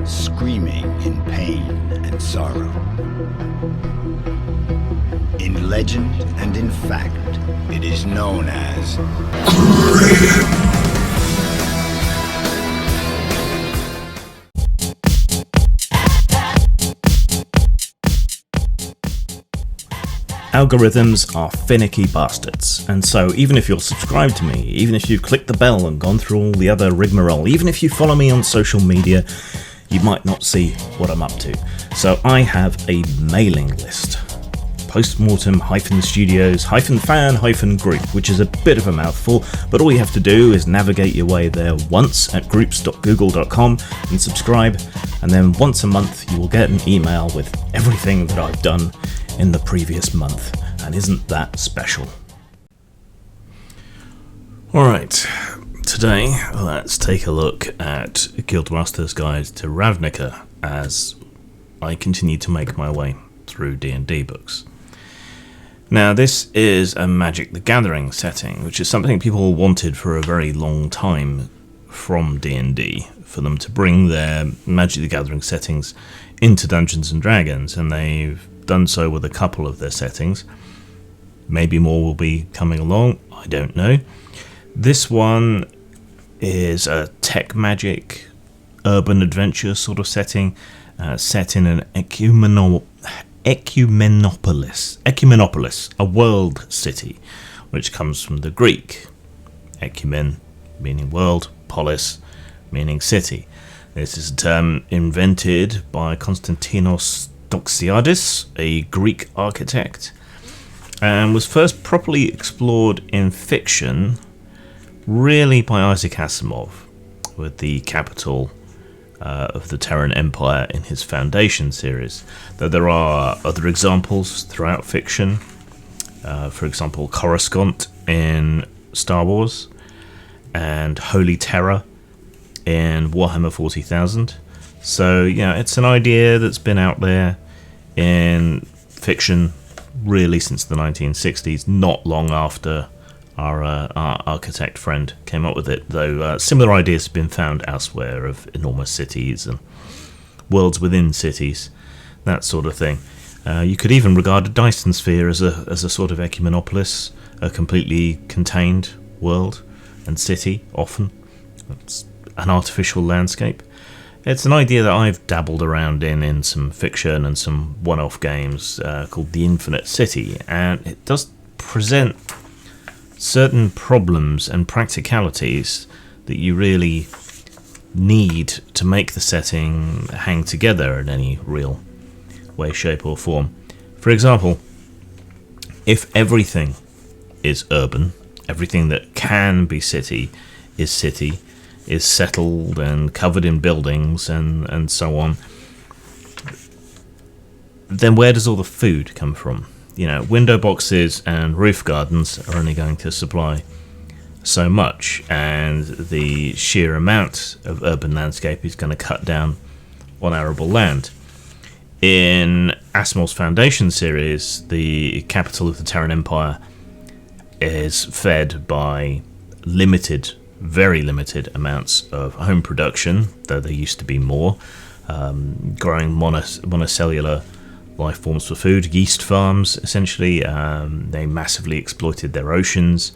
screaming in pain and sorrow. In legend and in fact, it is known as Algorithms are finicky bastards, and so even if you're subscribed to me, even if you've clicked the bell and gone through all the other rigmarole, even if you follow me on social media, you might not see what I'm up to. So I have a mailing list. Postmortem-studios-fan-group, which is a bit of a mouthful, but all you have to do is navigate your way there once at groups.google.com and subscribe, and then once a month you will get an email with everything that I've done in the previous month, and isn't that special? Alright, today let's take a look at Guildmaster's Guide to Ravnica as I continue to make my way through D&D books. Now, this is a Magic the Gathering setting, which is something people wanted for a very long time from D&D, for them to bring their Magic the Gathering settings into Dungeons & Dragons, and they've done so with a couple of their settings. Maybe more will be coming along, I don't know. This one is a tech magic urban adventure sort of setting, set in an ecumenopolis, a world city, which comes from the Greek. Ecumen meaning world, polis meaning city. This is a term invented by Konstantinos Doxiadis, a Greek architect, and was first properly explored in fiction really by Isaac Asimov, with the capital of the Terran Empire in his Foundation series. Though there are other examples throughout fiction, for example Coruscant in Star Wars and Holy Terror in Warhammer 40,000. So yeah, it's an idea that's been out there in fiction really since the 1960s, not long after our architect friend came up with it, though similar ideas have been found elsewhere of enormous cities and worlds within cities, that sort of thing. You could even regard a Dyson sphere as a sort of ecumenopolis, a completely contained world and city, often. It's an artificial landscape. It's an idea that I've dabbled around in some fiction and some one-off games called The Infinite City, and it does present certain problems and practicalities that you really need to make the setting hang together in any real way, shape or form. For example, if everything is urban, everything that can be city, is settled and covered in buildings and so on, then where does all the food come from? You know, window boxes and roof gardens are only going to supply so much, and the sheer amount of urban landscape is going to cut down on arable land. In Asimov's Foundation series, the capital of the Terran Empire is fed by very limited amounts of home production, though there used to be more, growing monocellular life forms for food, yeast farms essentially. They massively exploited their oceans,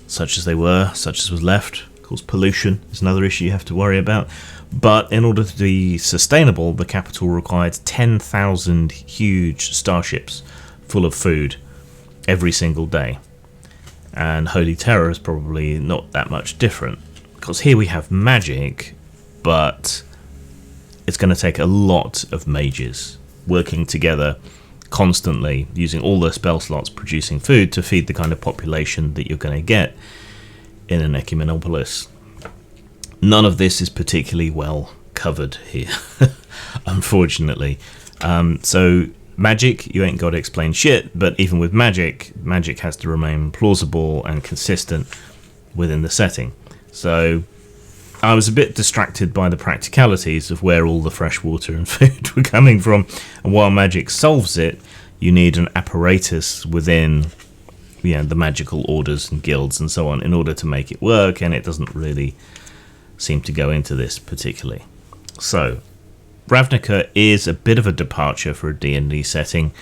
such as was left. Of course, pollution is another issue you have to worry about. But in order to be sustainable, the capital required 10,000 huge starships full of food every single day. And Holy Terror is probably not that much different, because here we have magic, but it's going to take a lot of mages working together constantly, using all their spell slots, producing food to feed the kind of population that you're going to get in an ecumenopolis. None of this is particularly well covered here, unfortunately. So magic, you ain't got to explain shit, but even with magic has to remain plausible and consistent within the setting. So I was a bit distracted by the practicalities of where all the fresh water and food were coming from, and while magic solves it, you need an apparatus within the magical orders and guilds and so on in order to make it work, and it doesn't really seem to go into this particularly. So, Ravnica is a bit of a departure for a D&D setting,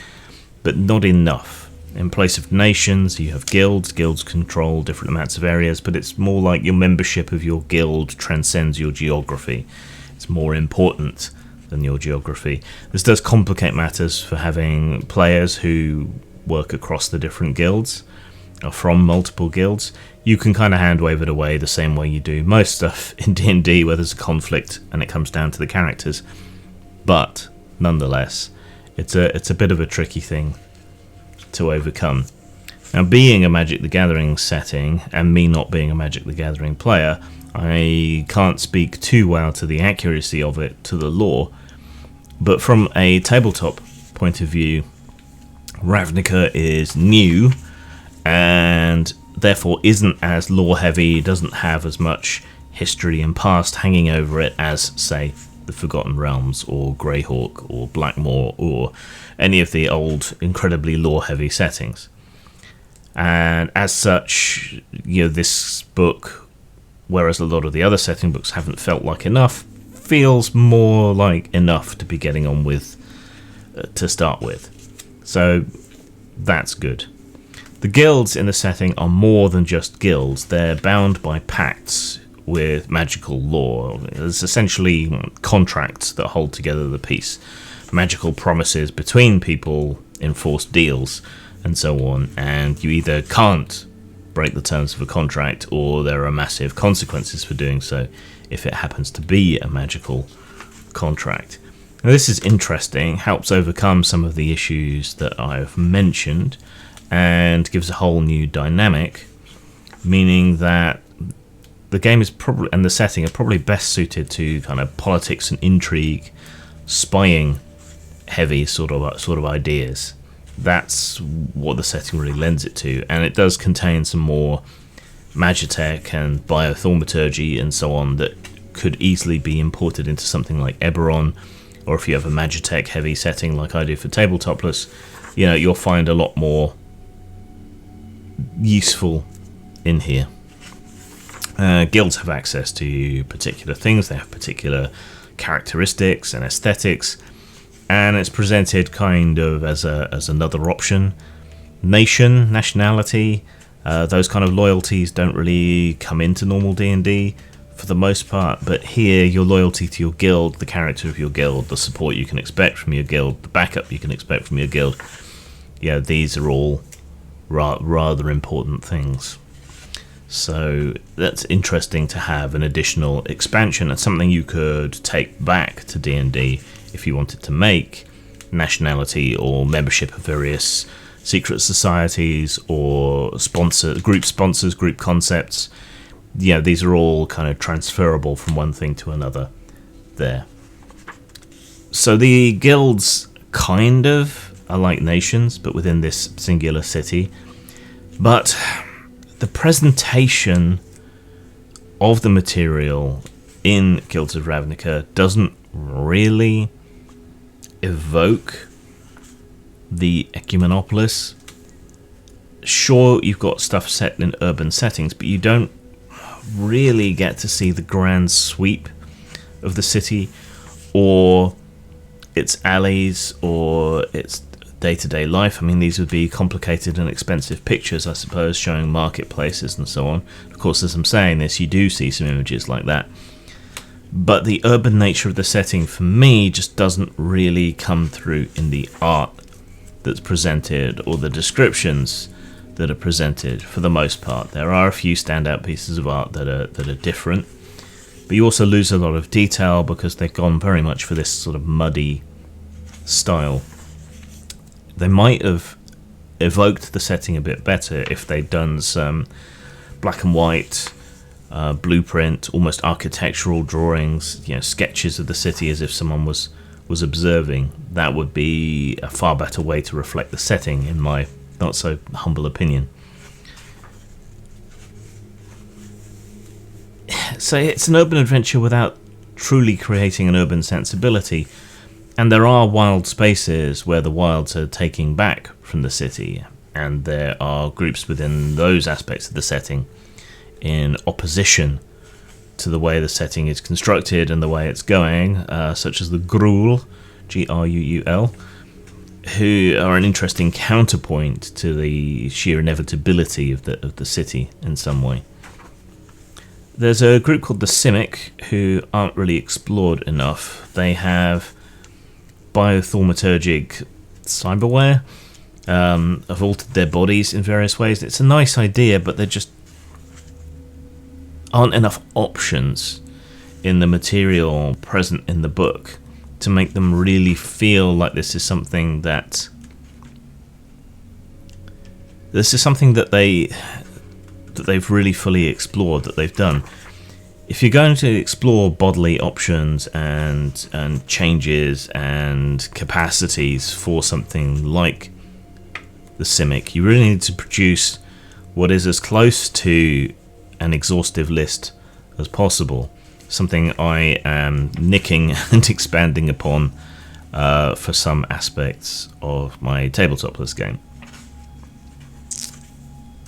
but not enough. In place of nations, you have guilds. Guilds control different amounts of areas, but it's more like your membership of your guild transcends your geography. It's more important than your geography. This does complicate matters for having players who work across the different guilds, or from multiple guilds. You can kind of hand wave it away the same way you do most stuff in D&D where there's a conflict and it comes down to the characters. But nonetheless, it's a bit of a tricky thing to overcome. Now, being a Magic the Gathering setting and me not being a Magic the Gathering player, I can't speak too well to the accuracy of it, to the lore, but from a tabletop point of view, Ravnica is new and therefore isn't as lore heavy, doesn't have as much history and past hanging over it as, say, the Forgotten Realms or Greyhawk or Blackmoor or any of the old incredibly lore heavy settings. And as such, this book, whereas a lot of the other setting books haven't felt like enough, feels more like enough to be getting on with to start with. So that's good. The guilds in the setting are more than just guilds. They're bound by pacts with magical lore. It's essentially contracts that hold together the piece. Magical promises between people, enforced deals, and so on. And you either can't break the terms of a contract, or there are massive consequences for doing so if it happens to be a magical contract. Now, this is interesting, helps overcome some of the issues that I've mentioned, and gives a whole new dynamic, meaning that the game is probably, and the setting are probably best suited to kind of politics and intrigue, spying heavy sort of ideas. That's what the setting really lends it to, and it does contain some more magitech and biothaumaturgy and so on that could easily be imported into something like Eberron, or if you have a magitech heavy setting like I do for Tabletopless, you'll find a lot more useful in here. Guilds have access to particular things, they have particular characteristics and aesthetics, and it's presented kind of as another option. Nationality, those kind of loyalties don't really come into normal D&D for the most part, but here your loyalty to your guild, the character of your guild, the support you can expect from your guild, the backup you can expect from your guild, these are all rather important things. So that's interesting to have an additional expansion and something you could take back to D&D if you wanted to make nationality or membership of various secret societies or group sponsors, group concepts. These are all kind of transferable from one thing to another there. So the guilds kind of are like nations, but within this singular city. But the presentation of the material in Guilds of Ravnica doesn't really evoke the ecumenopolis. Sure, you've got stuff set in urban settings, but you don't really get to see the grand sweep of the city, or its alleys, or its day-to-day life. I mean, these would be complicated and expensive pictures, I suppose, showing marketplaces and so on. Of course, as I'm saying this, you do see some images like that. But the urban nature of the setting, for me, just doesn't really come through in the art that's presented or the descriptions that are presented for the most part. There are a few standout pieces of art that are different, but you also lose a lot of detail because they've gone very much for this sort of muddy style. They might have evoked the setting a bit better if they'd done some black and white blueprint, almost architectural drawings, sketches of the city as if someone was observing. That would be a far better way to reflect the setting, in my not so humble opinion. So it's an urban adventure without truly creating an urban sensibility, and there are wild spaces where the wilds are taking back from the city, and there are groups within those aspects of the setting in opposition to the way the setting is constructed and the way it's going, such as the Gruul, Gruul, who are an interesting counterpoint to the sheer inevitability of the city in some way. There's a group called the Simic who aren't really explored enough. They have biothaumaturgic cyberware, have altered their bodies in various ways. It's a nice idea, but there just aren't enough options in the material present in the book to make them really feel like this is something that they've really fully explored, that they've done. If you're going to explore bodily options and changes and capacities for something like the Simic, you really need to produce what is as close to an exhaustive list as possible. Something I am nicking and expanding upon for some aspects of my tabletop list game.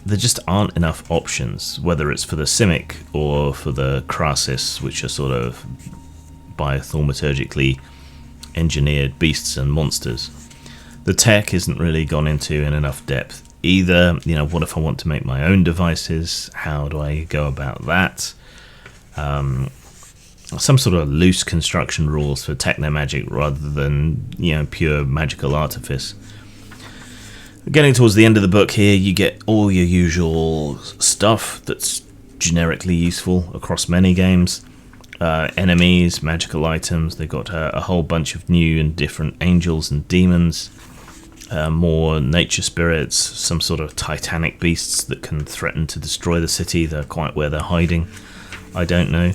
There just aren't enough options, whether it's for the Simic or for the Krasis, which are sort of biothaumaturgically engineered beasts and monsters. The tech isn't really gone into in enough depth either. What if I want to make my own devices? How do I go about that? Some sort of loose construction rules for technomagic rather than pure magical artifice. Getting towards the end of the book here, you get all your usual stuff that's generically useful across many games. Enemies, magical items, they've got a whole bunch of new and different angels and demons, more nature spirits, some sort of titanic beasts that can threaten to destroy the city. They're quite where they're hiding, I don't know.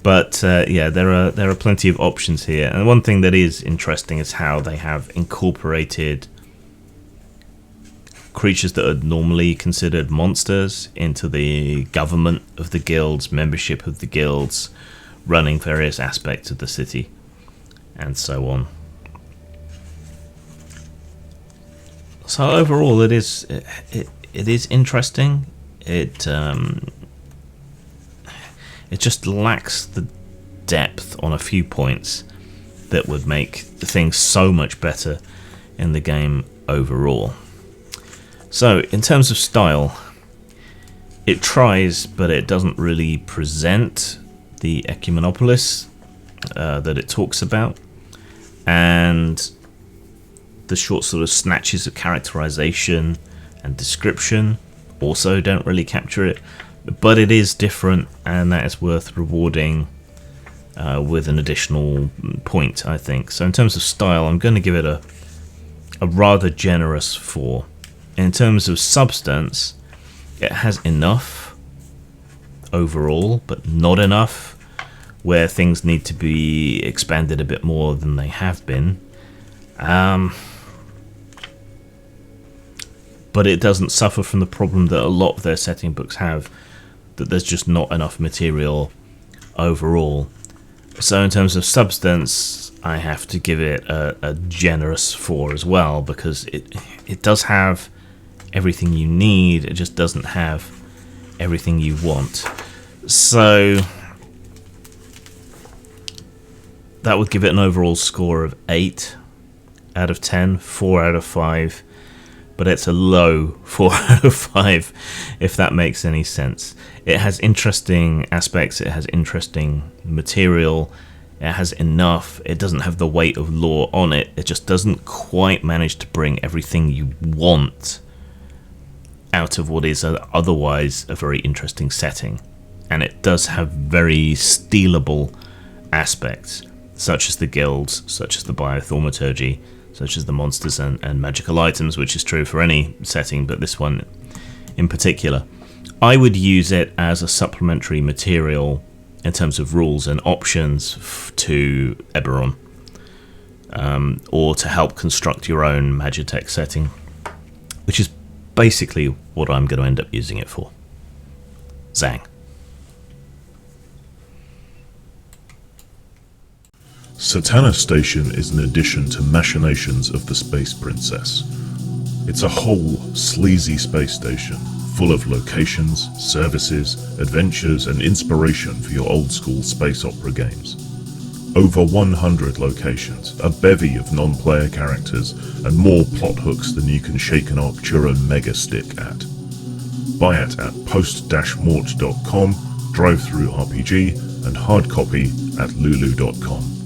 But there are plenty of options here, and one thing that is interesting is how they have incorporated creatures that are normally considered monsters into the government of the guilds, membership of the guilds, running various aspects of the city, and so on. So overall, it is interesting. It just lacks the depth on a few points that would make things so much better in the game overall. So, in terms of style, it tries, but it doesn't really present the ecumenopolis that it talks about, and the short sort of snatches of characterization and description also don't really capture it. But it is different, and that is worth rewarding with an additional point, I think. So in terms of style, I'm going to give it a rather generous 4. In terms of substance, it has enough overall, but not enough where things need to be expanded a bit more than they have been. But it doesn't suffer from the problem that a lot of their setting books have, that there's just not enough material overall. So in terms of substance, I have to give it a generous 4 as well, because it does have everything you need, it just doesn't have everything you want. So that would give it an overall score of 8 out of 10, 4 out of 5, but it's a low 4 out of 5, if that makes any sense. It has interesting aspects, it has interesting material, it has enough, it doesn't have the weight of lore on it, it just doesn't quite manage to bring everything you want out of what is otherwise a very interesting setting. And it does have very stealable aspects, such as the guilds, such as the biothaumaturgy, such as the monsters and magical items, which is true for any setting, but this one in particular. I would use it as a supplementary material in terms of rules and options to Eberron, or to help construct your own Magitech setting, which is basically what I'm going to end up using it for. Zang. Satana Station is an addition to Machinations of the Space Princess. It's a whole sleazy space station full of locations, services, adventures, and inspiration for your old-school space opera games. Over 100 locations, a bevy of non-player characters, and more plot hooks than you can shake an Arcturan mega stick at. Buy it at post-mort.com, drive-through RPG, and hard copy at lulu.com.